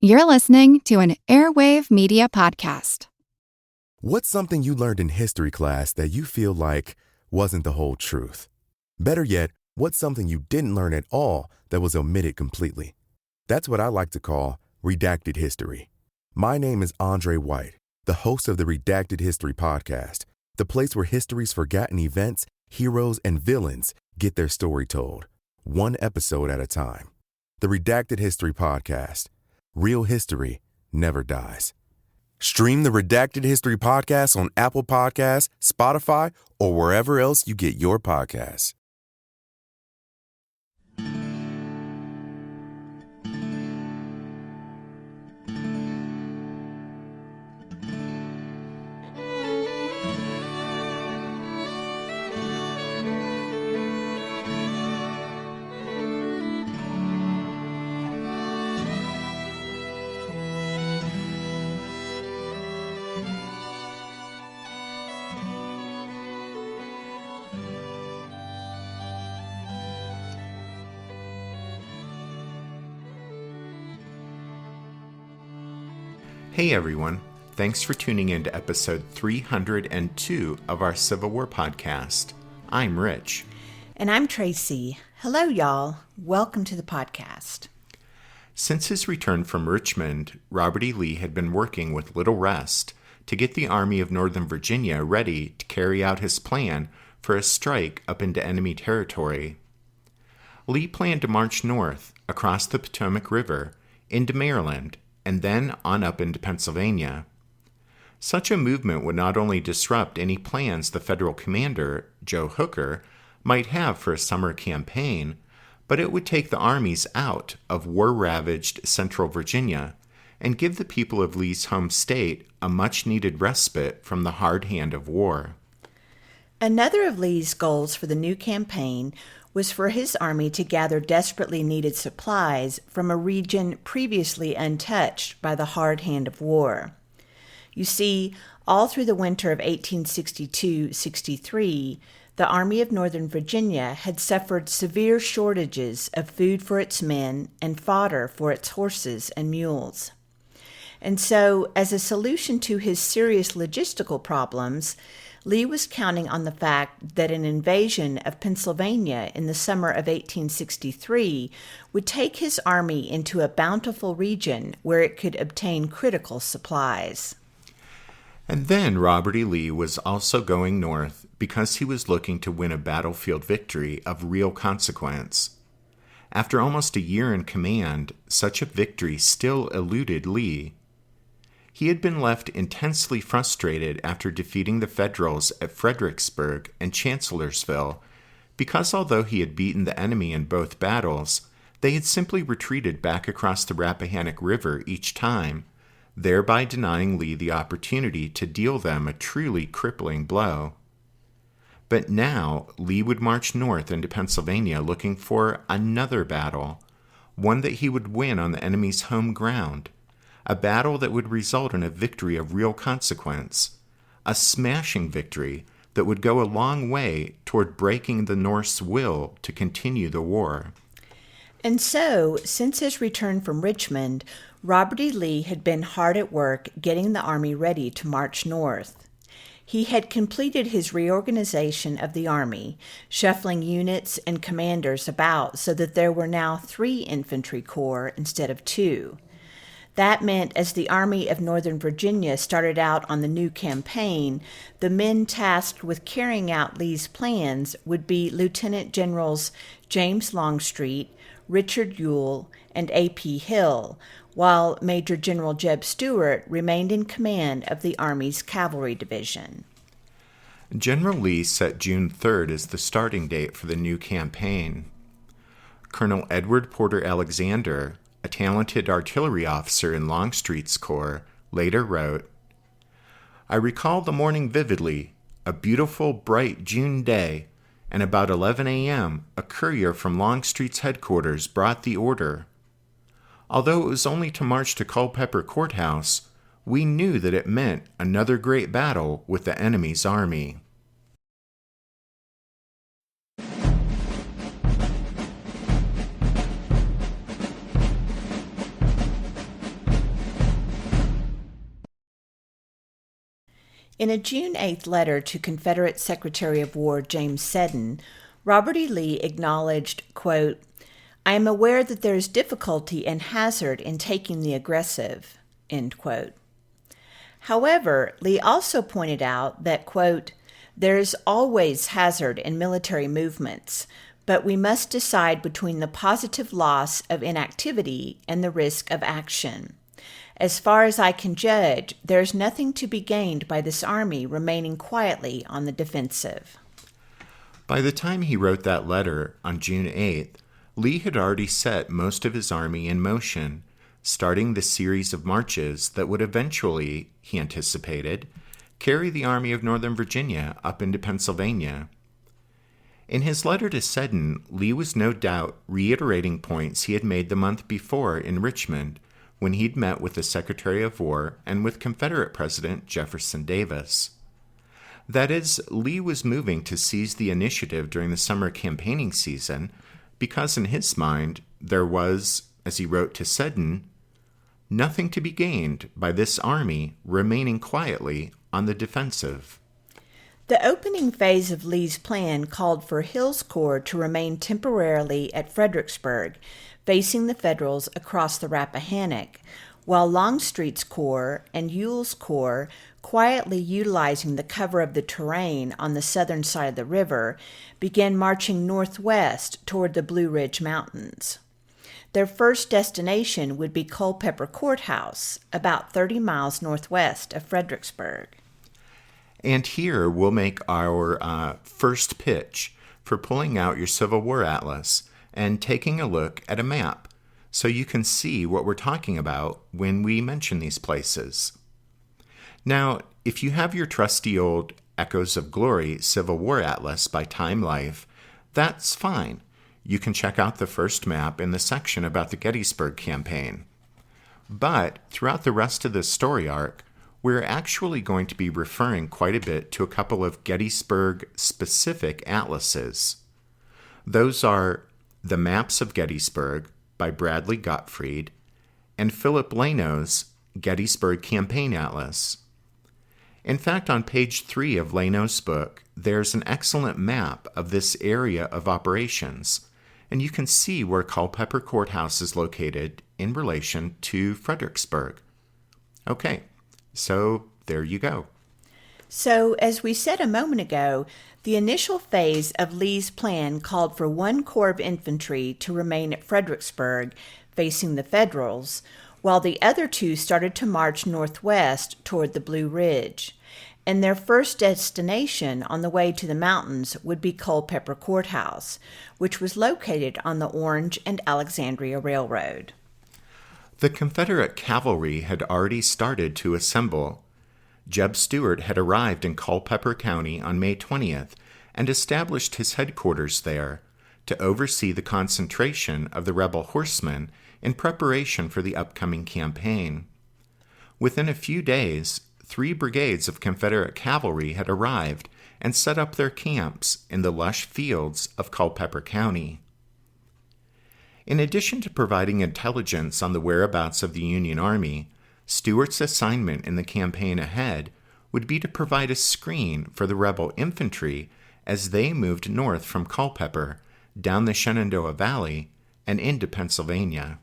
You're listening to an Airwave Media Podcast. What's something you learned in history class that you feel like wasn't the whole truth? Better yet, what's something you didn't learn at all that was omitted completely? That's what I like to call redacted history. My name is Andre White, the host of the Redacted History Podcast, the place where history's forgotten events, heroes, and villains get their story told, one episode at a time. The Redacted History Podcast. Real history never dies. Stream the Redacted History Podcast on Apple Podcasts, Spotify, or wherever else you get your podcasts. Hey everyone, thanks for tuning in to episode 302 of our Civil War podcast. I'm Rich. And I'm Tracy. Hello, y'all. Welcome to the podcast. Since his return from Richmond, Robert E. Lee had been working with little rest to get the Army of Northern Virginia ready to carry out his plan for a strike up into enemy territory. Lee planned to march north across the Potomac River into Maryland and then on up into Pennsylvania. Such a movement would not only disrupt any plans the federal commander, Joe Hooker, might have for a summer campaign, but it would take the armies out of war-ravaged central Virginia and give the people of Lee's home state a much-needed respite from the hard hand of war. Another of Lee's goals for the new campaign was for his army to gather desperately needed supplies from a region previously untouched by the hard hand of war. You see, all through the winter of 1862-63, the Army of Northern Virginia had suffered severe shortages of food for its men and fodder for its horses and mules. And so, as a solution to his serious logistical problems, Lee was counting on the fact that an invasion of Pennsylvania in the summer of 1863 would take his army into a bountiful region where it could obtain critical supplies. And then Robert E. Lee was also going north because he was looking to win a battlefield victory of real consequence. After almost a year in command, such a victory still eluded Lee. He had been left intensely frustrated after defeating the Federals at Fredericksburg and Chancellorsville, because although he had beaten the enemy in both battles, they had simply retreated back across the Rappahannock River each time, thereby denying Lee the opportunity to deal them a truly crippling blow. But now Lee would march north into Pennsylvania looking for another battle, one that he would win on the enemy's home ground. A battle that would result in a victory of real consequence, a smashing victory that would go a long way toward breaking the North's will to continue the war. And so, since his return from Richmond, Robert E. Lee had been hard at work getting the army ready to march north. He had completed his reorganization of the army, shuffling units and commanders about so that there were now 3 infantry corps instead of 2. That meant as the Army of Northern Virginia started out on the new campaign, the men tasked with carrying out Lee's plans would be Lieutenant Generals James Longstreet, Richard Ewell, and A.P. Hill, while Major General Jeb Stuart remained in command of the Army's Cavalry Division. General Lee set June 3rd as the starting date for the new campaign. Colonel Edward Porter Alexander, a talented artillery officer in Longstreet's corps, later wrote, "I recall the morning vividly, a beautiful, bright June day, and about 11 a.m., a courier from Longstreet's headquarters brought the order. Although it was only to march to Culpeper Courthouse, we knew that it meant another great battle with the enemy's army." In a June 8th letter to Confederate Secretary of War James Seddon, Robert E. Lee acknowledged, quote, "I am aware that there is difficulty and hazard in taking the aggressive," end quote. However, Lee also pointed out that, quote, "there is always hazard in military movements, but we must decide between the positive loss of inactivity and the risk of action. As far as I can judge, there is nothing to be gained by this army remaining quietly on the defensive." By the time he wrote that letter on June 8th, Lee had already set most of his army in motion, starting the series of marches that would eventually, he anticipated, carry the Army of Northern Virginia up into Pennsylvania. In his letter to Seddon, Lee was no doubt reiterating points he had made the month before in Richmond, when he'd met with the Secretary of War and with Confederate President Jefferson Davis. That is, Lee was moving to seize the initiative during the summer campaigning season because in his mind there was, as he wrote to Seddon, nothing to be gained by this army remaining quietly on the defensive. The opening phase of Lee's plan called for Hill's Corps to remain temporarily at Fredericksburg, facing the Federals across the Rappahannock, while Longstreet's Corps and Ewell's Corps, quietly utilizing the cover of the terrain on the southern side of the river, began marching northwest toward the Blue Ridge Mountains. Their first destination would be Culpeper Courthouse, about 30 miles northwest of Fredericksburg. And here we'll make our first pitch for pulling out your Civil War Atlas and taking a look at a map so you can see what we're talking about when we mention these places. Now, if you have your trusty old Echoes of Glory Civil War Atlas by Time Life, that's fine. You can check out the first map in the section about the Gettysburg campaign. But throughout the rest of this story arc, we're actually going to be referring quite a bit to a couple of Gettysburg-specific atlases. Those are The Maps of Gettysburg by Bradley Gottfried and Philip Lano's Gettysburg Campaign Atlas. In fact, on page 3 of Lano's book, there's an excellent map of this area of operations, and you can see where Culpeper Courthouse is located in relation to Fredericksburg. Okay, so there you go. So, as we said a moment ago, the initial phase of Lee's plan called for one corps of infantry to remain at Fredericksburg, facing the Federals, while the other two started to march northwest toward the Blue Ridge. And their first destination on the way to the mountains would be Culpeper Courthouse, which was located on the Orange and Alexandria Railroad. The Confederate cavalry had already started to assemble. Jeb Stuart had arrived in Culpeper County on May 20th and established his headquarters there to oversee the concentration of the rebel horsemen in preparation for the upcoming campaign. Within a few days, 3 brigades of Confederate cavalry had arrived and set up their camps in the lush fields of Culpeper County. In addition to providing intelligence on the whereabouts of the Union Army, Stuart's assignment in the campaign ahead would be to provide a screen for the rebel infantry as they moved north from Culpeper, down the Shenandoah Valley, and into Pennsylvania.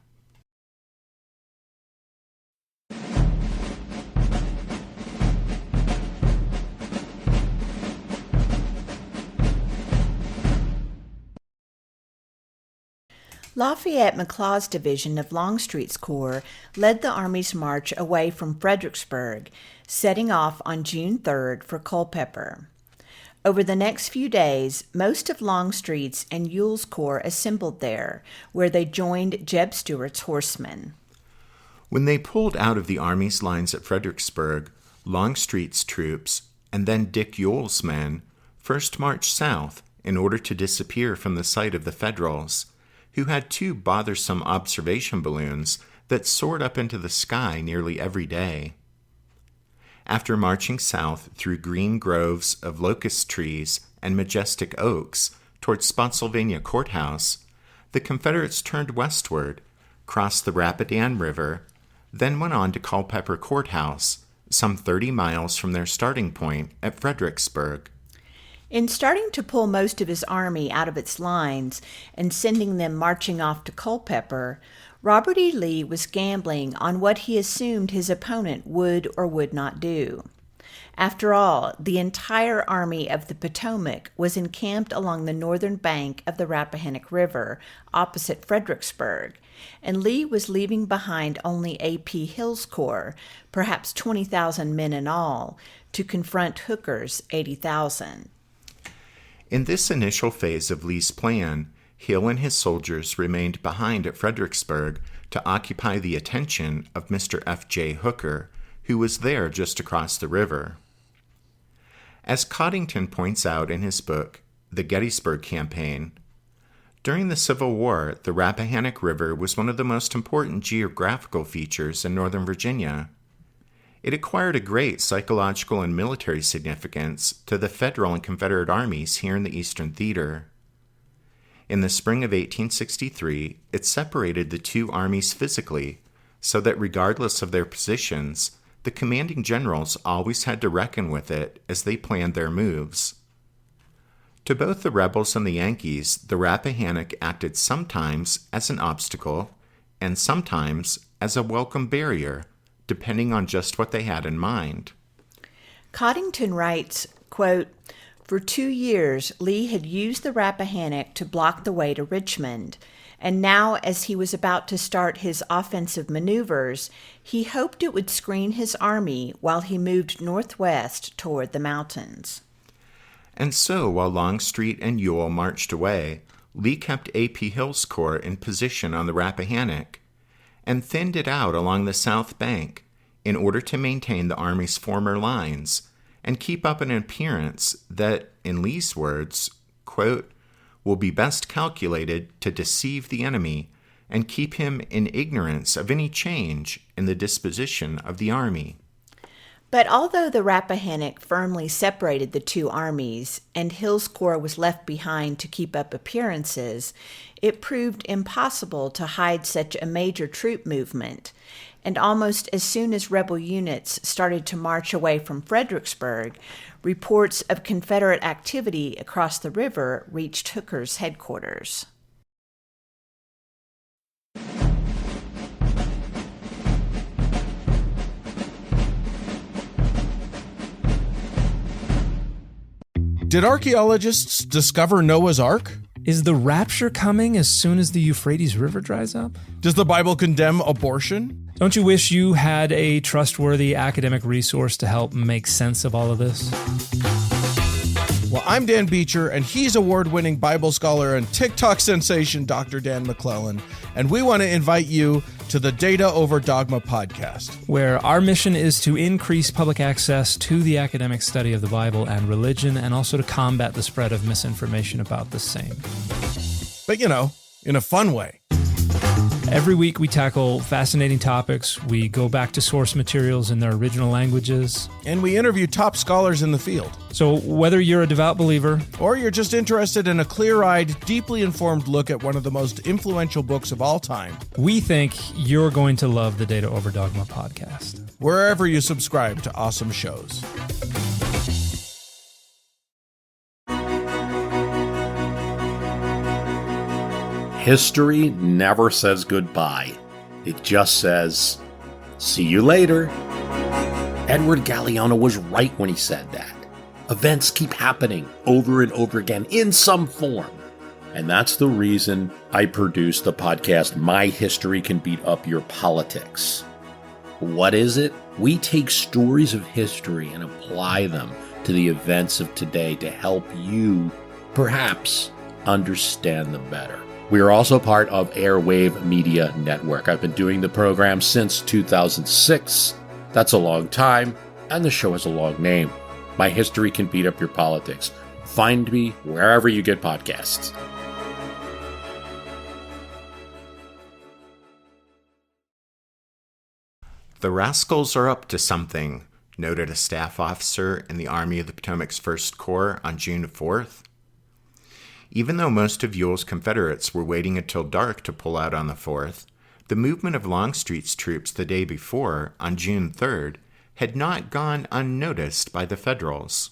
Lafayette McLaws' division of Longstreet's Corps led the Army's march away from Fredericksburg, setting off on June 3rd for Culpeper. Over the next few days, most of Longstreet's and Ewell's Corps assembled there, where they joined Jeb Stuart's horsemen. When they pulled out of the Army's lines at Fredericksburg, Longstreet's troops, and then Dick Ewell's men, first marched south in order to disappear from the sight of the Federals, who had 2 bothersome observation balloons that soared up into the sky nearly every day. After marching south through green groves of locust trees and majestic oaks toward Spotsylvania Courthouse, the Confederates turned westward, crossed the Rapidan River, then went on to Culpeper Courthouse, some 30 miles from their starting point at Fredericksburg. In starting to pull most of his army out of its lines and sending them marching off to Culpeper, Robert E. Lee was gambling on what he assumed his opponent would or would not do. After all, the entire Army of the Potomac was encamped along the northern bank of the Rappahannock River, opposite Fredericksburg, and Lee was leaving behind only A.P. Hill's corps, perhaps 20,000 men in all, to confront Hooker's 80,000. In this initial phase of Lee's plan, Hill and his soldiers remained behind at Fredericksburg to occupy the attention of Mr. F.J. Hooker, who was there just across the river. As Coddington points out in his book, The Gettysburg Campaign, during the Civil War, the Rappahannock River was one of the most important geographical features in Northern Virginia. It acquired a great psychological and military significance to the Federal and Confederate armies here in the Eastern Theater. In the spring of 1863, it separated the two armies physically, so that regardless of their positions, the commanding generals always had to reckon with it as they planned their moves. To both the rebels and the Yankees, the Rappahannock acted sometimes as an obstacle and sometimes as a welcome barrier, depending on just what they had in mind. Coddington writes, quote, "For 2 years, Lee had used the Rappahannock to block the way to Richmond, and now as he was about to start his offensive maneuvers, he hoped it would screen his army while he moved northwest toward the mountains." And so, while Longstreet and Ewell marched away, Lee kept A.P. Hill's corps in position on the Rappahannock and thinned it out along the south bank in order to maintain the Army's former lines and keep up an appearance that, in Lee's words, quote, "will be best calculated to deceive the enemy and keep him in ignorance of any change in the disposition of the army." But although the Rappahannock firmly separated the two armies and Hill's corps was left behind to keep up appearances, it proved impossible to hide such a major troop movement, and almost as soon as rebel units started to march away from Fredericksburg, reports of Confederate activity across the river reached Hooker's headquarters. Did archaeologists discover Noah's Ark? Is the rapture coming as soon as the Euphrates River dries up? Does the Bible condemn abortion? Don't you wish you had a trustworthy academic resource to help make sense of all of this? Well, I'm Dan Beecher, and he's award-winning Bible scholar and TikTok sensation Dr. Dan McClellan, and we want to invite you to the Data Over Dogma podcast, where our mission is to increase public access to the academic study of the Bible and religion, and also to combat the spread of misinformation about the same. But, in a fun way. Every week we tackle fascinating topics, we go back to source materials in their original languages, and we interview top scholars in the field. So whether you're a devout believer, or you're just interested in a clear-eyed, deeply informed look at one of the most influential books of all time, we think you're going to love the Data Over Dogma podcast. Wherever you subscribe to awesome shows. History never says goodbye. It just says, see you later. Edward Galeano was right when he said that. Events keep happening over and over again in some form. And that's the reason I produced the podcast, My History Can Beat Up Your Politics. What is it? We take stories of history and apply them to the events of today to help you, perhaps, understand them better. We are also part of Airwave Media Network. I've been doing the program since 2006. That's a long time, and the show has a long name. My History Can Beat Up Your Politics. Find me wherever you get podcasts. "The rascals are up to something," noted a staff officer in the Army of the Potomac's 1st Corps on June 4th. Even though most of Ewell's Confederates were waiting until dark to pull out on the 4th, the movement of Longstreet's troops the day before, on June 3rd, had not gone unnoticed by the Federals.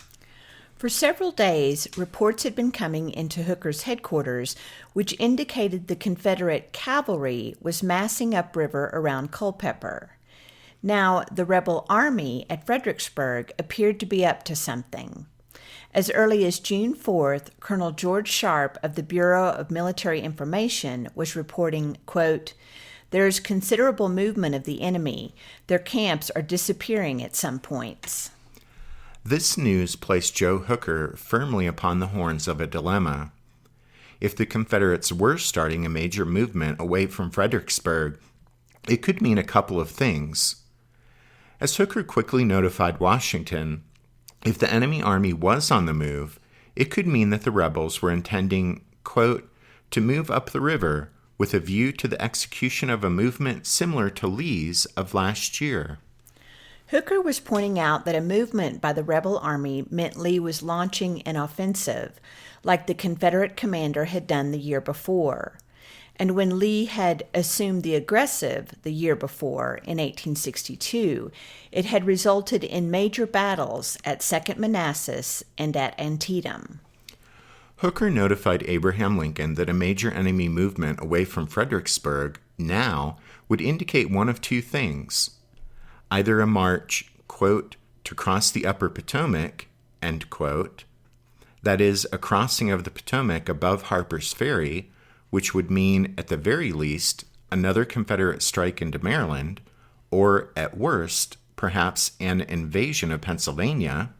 For several days, reports had been coming into Hooker's headquarters which indicated the Confederate cavalry was massing upriver around Culpeper. Now, the rebel army at Fredericksburg appeared to be up to something. As early as June 4th, Colonel George Sharp of the Bureau of Military Information was reporting, quote, "There is considerable movement of the enemy. Their camps are disappearing at some points." This news placed Joe Hooker firmly upon the horns of a dilemma. If the Confederates were starting a major movement away from Fredericksburg, it could mean a couple of things. As Hooker quickly notified Washington, if the enemy army was on the move, it could mean that the rebels were intending, quote, "to move up the river with a view to the execution of a movement similar to Lee's of last year." Hooker was pointing out that a movement by the rebel army meant Lee was launching an offensive, like the Confederate commander had done the year before. And when Lee had assumed the aggressive the year before, in 1862, it had resulted in major battles at Second Manassas and at Antietam. Hooker notified Abraham Lincoln that a major enemy movement away from Fredericksburg now would indicate one of two things. Either a march, quote, "to cross the upper Potomac," end quote, that is, a crossing of the Potomac above Harper's Ferry, which would mean, at the very least, another Confederate strike into Maryland, or, at worst, perhaps an invasion of Pennsylvania.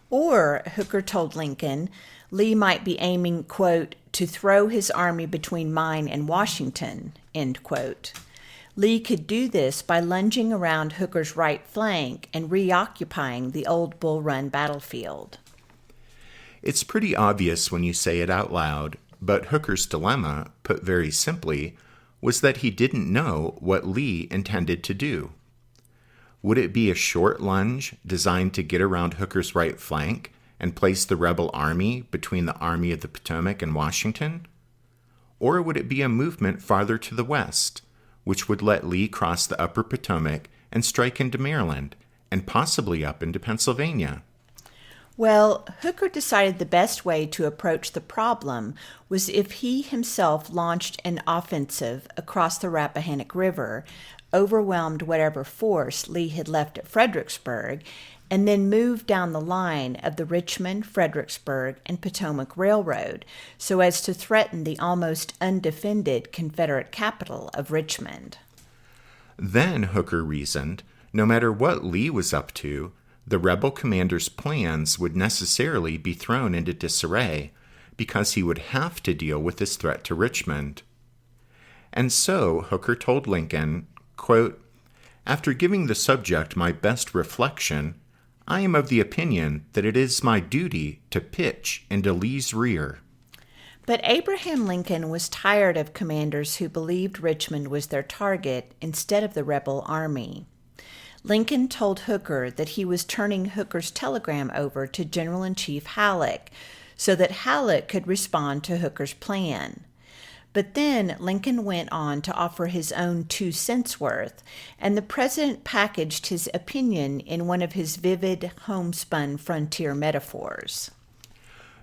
Or, Hooker told Lincoln, Lee might be aiming, quote, "to throw his army between mine and Washington," end quote. Lee could do this by lunging around Hooker's right flank and reoccupying the old Bull Run battlefield. It's pretty obvious when you say it out loud, but Hooker's dilemma, put very simply, was that he didn't know what Lee intended to do. Would it be a short lunge designed to get around Hooker's right flank and place the rebel army between the Army of the Potomac and Washington? Or would it be a movement farther to the west, which would let Lee cross the upper Potomac and strike into Maryland, and possibly up into Pennsylvania? Well, Hooker decided the best way to approach the problem was if he himself launched an offensive across the Rappahannock River, overwhelmed whatever force Lee had left at Fredericksburg, and then moved down the line of the Richmond, Fredericksburg, and Potomac Railroad so as to threaten the almost undefended Confederate capital of Richmond. Then, Hooker reasoned, no matter what Lee was up to, the rebel commander's plans would necessarily be thrown into disarray because he would have to deal with this threat to Richmond. And so Hooker told Lincoln, quote, "After giving the subject my best reflection, I am of the opinion that it is my duty to pitch into Lee's rear." But Abraham Lincoln was tired of commanders who believed Richmond was their target instead of the rebel army. Lincoln told Hooker that he was turning Hooker's telegram over to General-in-Chief Halleck so that Halleck could respond to Hooker's plan. But then Lincoln went on to offer his own 2 cents worth, and the president packaged his opinion in one of his vivid, homespun frontier metaphors.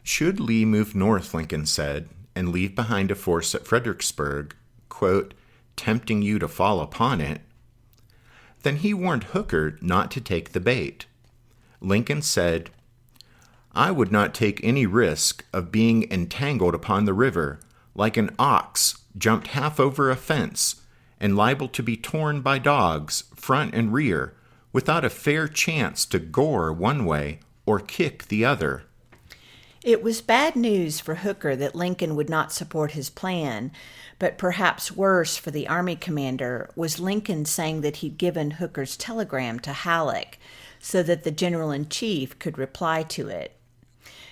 Should Lee move north, Lincoln said, and leave behind a force at Fredericksburg, quote, "tempting you to fall upon it," then he warned Hooker not to take the bait. Lincoln said, "I would not take any risk of being entangled upon the river like an ox jumped half over a fence and liable to be torn by dogs, front and rear, without a fair chance to gore one way or kick the other." It was bad news for Hooker that Lincoln would not support his plan, but perhaps worse for the Army commander was Lincoln saying that he'd given Hooker's telegram to Halleck so that the General-in-Chief could reply to it.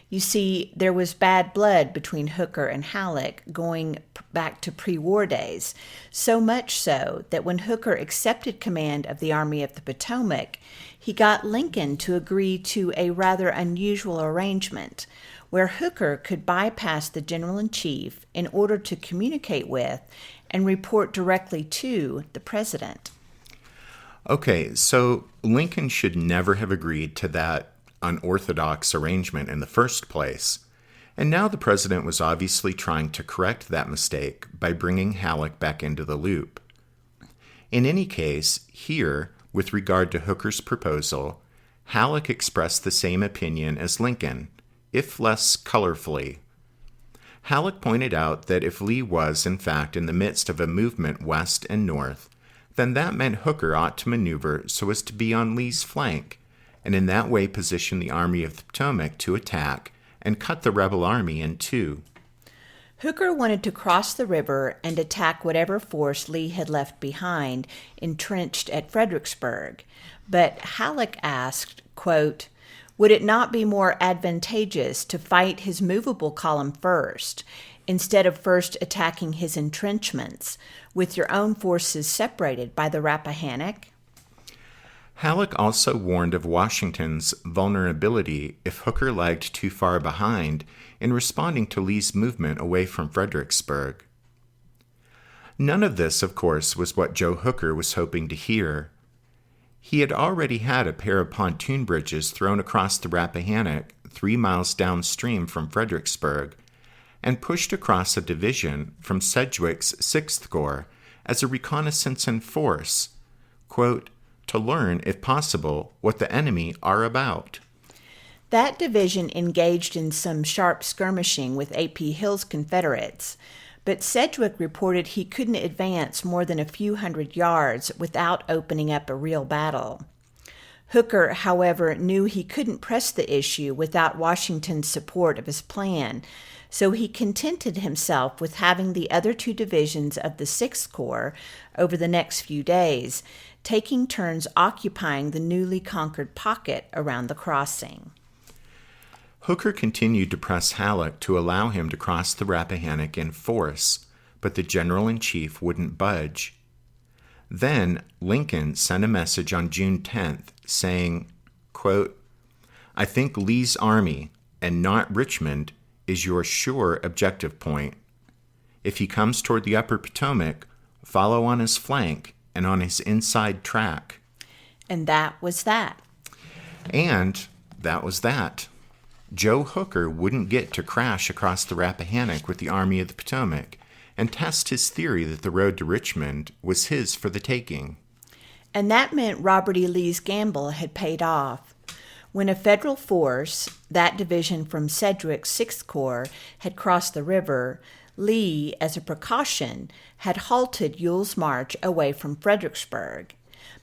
You see, there was bad blood between Hooker and Halleck going back to pre-war days, so much so that when Hooker accepted command of the Army of the Potomac, he got Lincoln to agree to a rather unusual arrangement where Hooker could bypass the General-in-Chief in order to communicate with and report directly to the President. Okay, so Lincoln should never have agreed to that unorthodox arrangement in the first place. And now the president was obviously trying to correct that mistake by bringing Halleck back into the loop. In any case, here, with regard to Hooker's proposal, Halleck expressed the same opinion as Lincoln, if less colorfully. Halleck pointed out that if Lee was, in fact, in the midst of a movement west and north, then that meant Hooker ought to maneuver so as to be on Lee's flank, and in that way position the Army of the Potomac to attack and cut the rebel army in two. Hooker wanted to cross the river and attack whatever force Lee had left behind, entrenched at Fredericksburg. But Halleck asked, quote, "Would it not be more advantageous to fight his movable column first, instead of first attacking his entrenchments, with your own forces separated by the Rappahannock?" Halleck also warned of Washington's vulnerability if Hooker lagged too far behind in responding to Lee's movement away from Fredericksburg. None of this, of course, was what Joe Hooker was hoping to hear. He had already had a pair of pontoon bridges thrown across the Rappahannock 3 miles downstream from Fredericksburg, and pushed across a division from Sedgwick's 6th Corps as a reconnaissance in force, quote, to learn, if possible, what the enemy are about. That division engaged in some sharp skirmishing with A.P. Hill's Confederates, but Sedgwick reported he couldn't advance more than a few hundred yards without opening up a real battle. Hooker, however, knew he couldn't press the issue without Washington's support of his plan, so he contented himself with having the other 2 divisions of the 6th Corps, over the next few days, taking turns occupying the newly conquered pocket around the crossing. Hooker continued to press Halleck to allow him to cross the Rappahannock in force, but the general-in-chief wouldn't budge. Then Lincoln sent a message on June 10th saying, quote, "I think Lee's army, and not Richmond, is your sure objective point. If he comes toward the upper Potomac, follow on his flank and on his inside track." And that was that. And that was that. Joe Hooker wouldn't get to crash across the Rappahannock with the Army of the Potomac and test his theory that the road to Richmond was his for the taking. And that meant Robert E. Lee's gamble had paid off. When a federal force, that division from Sedgwick's 6th Corps, had crossed the river, Lee, as a precaution, had halted Ewell's march away from Fredericksburg.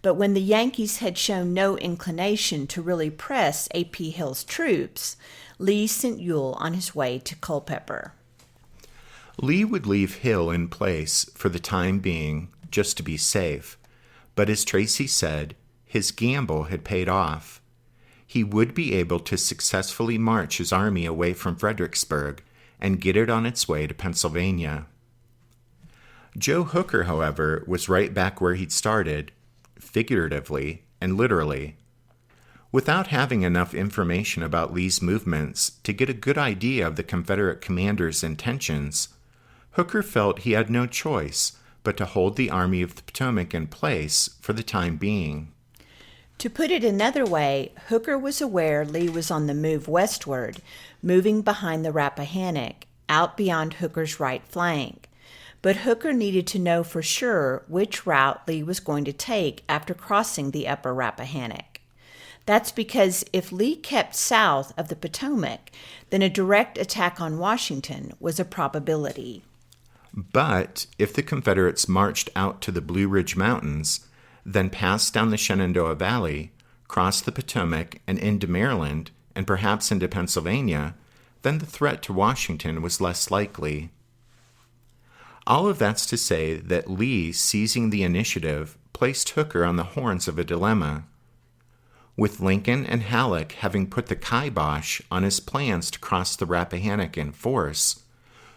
But when the Yankees had shown no inclination to really press A.P. Hill's troops, Lee sent Ewell on his way to Culpeper. Lee would leave Hill in place for the time being, just to be safe. But as Tracy said, his gamble had paid off. He would be able to successfully march his army away from Fredericksburg and get it on its way to Pennsylvania. Joe Hooker, however, was right back where he'd started, figuratively and literally. Without having enough information about Lee's movements to get a good idea of the Confederate commander's intentions, Hooker felt he had no choice but to hold the Army of the Potomac in place for the time being. To put it another way, Hooker was aware Lee was on the move westward, moving behind the Rappahannock, out beyond Hooker's right flank. But Hooker needed to know for sure which route Lee was going to take after crossing the upper Rappahannock. That's because if Lee kept south of the Potomac, then a direct attack on Washington was a probability. But if the Confederates marched out to the Blue Ridge Mountains, then passed down the Shenandoah Valley, crossed the Potomac and into Maryland, and perhaps into Pennsylvania, then the threat to Washington was less likely. All of that's to say that Lee seizing the initiative placed Hooker on the horns of a dilemma. With Lincoln and Halleck having put the kibosh on his plans to cross the Rappahannock in force,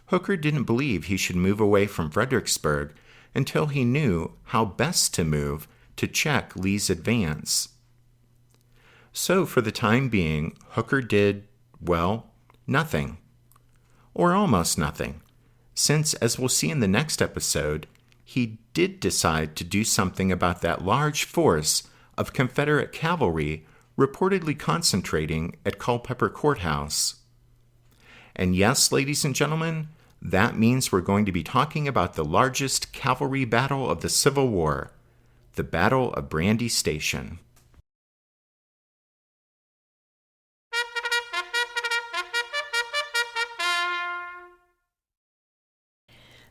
Hooker didn't believe he should move away from Fredericksburg until he knew how best to move to check Lee's advance. So for the time being, Hooker did, well, nothing. Or almost nothing, since, as we'll see in the next episode, he did decide to do something about that large force of Confederate cavalry reportedly concentrating at Culpeper Courthouse. And yes, ladies and gentlemen, that means we're going to be talking about the largest cavalry battle of the Civil War, the Battle of Brandy Station.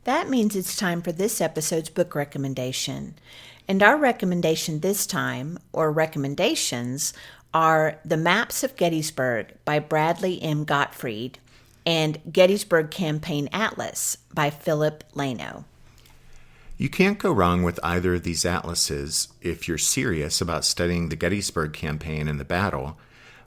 That means it's time for this episode's book recommendation. And our recommendation this time, or recommendations, are The Maps of Gettysburg by Bradley M. Gottfried and Gettysburg Campaign Atlas by Philip Lano. You can't go wrong with either of these atlases if you're serious about studying the Gettysburg campaign and the battle,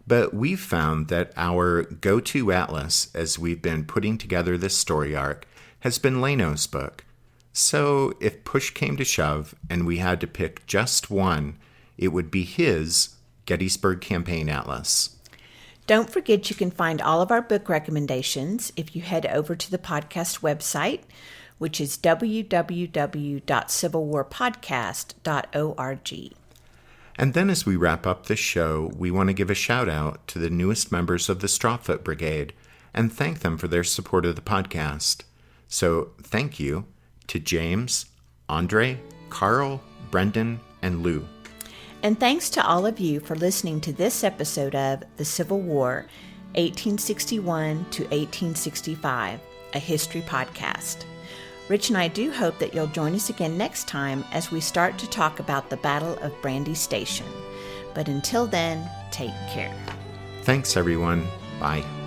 but we've found that our go-to atlas as we've been putting together this story arc has been Lano's book. So if push came to shove and we had to pick just one, it would be his Gettysburg Campaign Atlas. Don't forget you can find all of our book recommendations if you head over to the podcast website, which is www.civilwarpodcast.org. And then as we wrap up this show, we want to give a shout out to the newest members of the Strawfoot Brigade and thank them for their support of the podcast. So thank you to James, Andre, Carl, Brendan, and Lou. And thanks to all of you for listening to this episode of The Civil War, 1861 to 1865, a history podcast. Rich and I do hope that you'll join us again next time as we start to talk about the Battle of Brandy Station. But until then, take care. Thanks, everyone. Bye.